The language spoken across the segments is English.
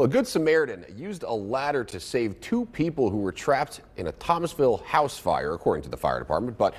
A Good Samaritan used a ladder to save two people who were trapped in a Thomasville house fire, according to the fire department. But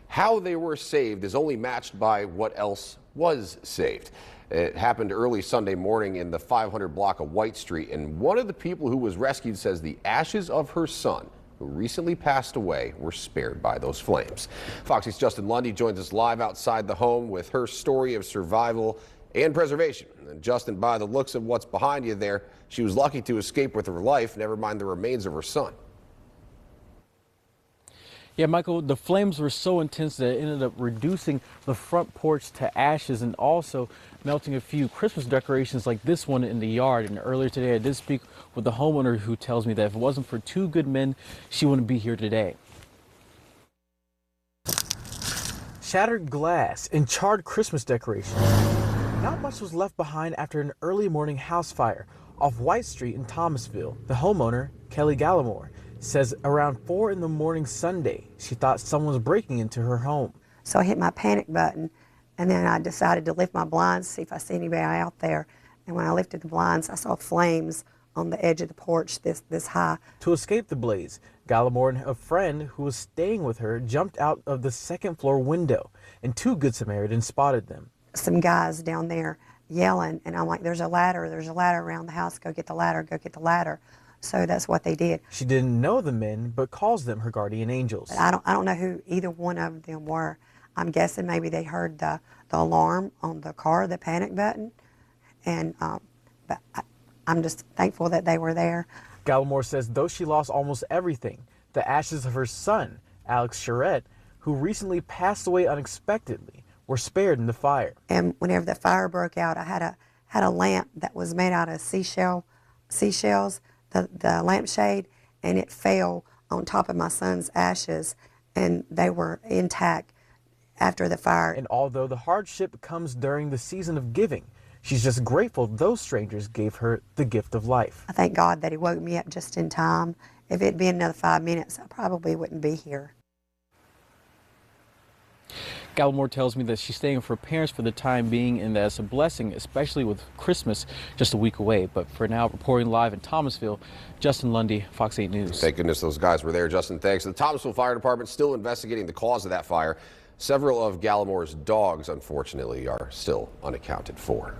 how they were saved is only matched by what else was saved. It happened early Sunday morning in the 500 block of White Street, and one of the people who was rescued says the ashes of her son, who recently passed away, were spared by those flames. Fox 8's Justin Lundy joins us live outside the home with her story of survival and preservation. And Justin, by the looks of what's behind you there, she was lucky to escape with her life, never mind the remains of her son. Yeah, Michael, the flames were so intense that it ended up reducing the front porch to ashes and also melting a few Christmas decorations like this one in the yard. And earlier today, I did speak with the homeowner who tells me that if it wasn't for two good men, she wouldn't be here today. Shattered glass and charred Christmas decorations. Not much was left behind after an early morning house fire off White Street in Thomasville. The homeowner, Kelly Gallimore, says around 4 in the morning Sunday, she thought someone was breaking into her home. So I hit my panic button, and then I decided to lift my blinds, see if I see anybody out there. And when I lifted the blinds, I saw flames on the edge of the porch this high. To escape the blaze, Gallimore and a friend who was staying with her jumped out of the second floor window, and two Good Samaritans spotted them. Some guys down there yelling, and I'm like, there's a ladder around the house, go get the ladder, go get the ladder. So that's what they did. She didn't know the men, but calls them her guardian angels. But I don't know who either one of them were. I'm guessing maybe they heard the alarm on the car, the panic button, and but I'm just thankful that they were there. Gallimore says though she lost almost everything, the ashes of her son, Alex Charette, who recently passed away unexpectedly, were spared in the fire. And whenever the fire broke out, I had a lamp that was made out of seashells, the lampshade, and it fell on top of my son's ashes, and they were intact after the fire. And although the hardship comes during the season of giving, she's just grateful those strangers gave her the gift of life. I thank God that he woke me up just in time. If it'd been another 5 minutes, I probably wouldn't be here. Gallimore tells me that she's staying with her parents for the time being, and that's a blessing, especially with Christmas just a week away. But for now, reporting live in Thomasville, Justin Lundy, Fox 8 News. Thank goodness those guys were there, Justin. Thanks. The Thomasville Fire Department still investigating the cause of that fire. Several of Gallimore's dogs, unfortunately, are still unaccounted for.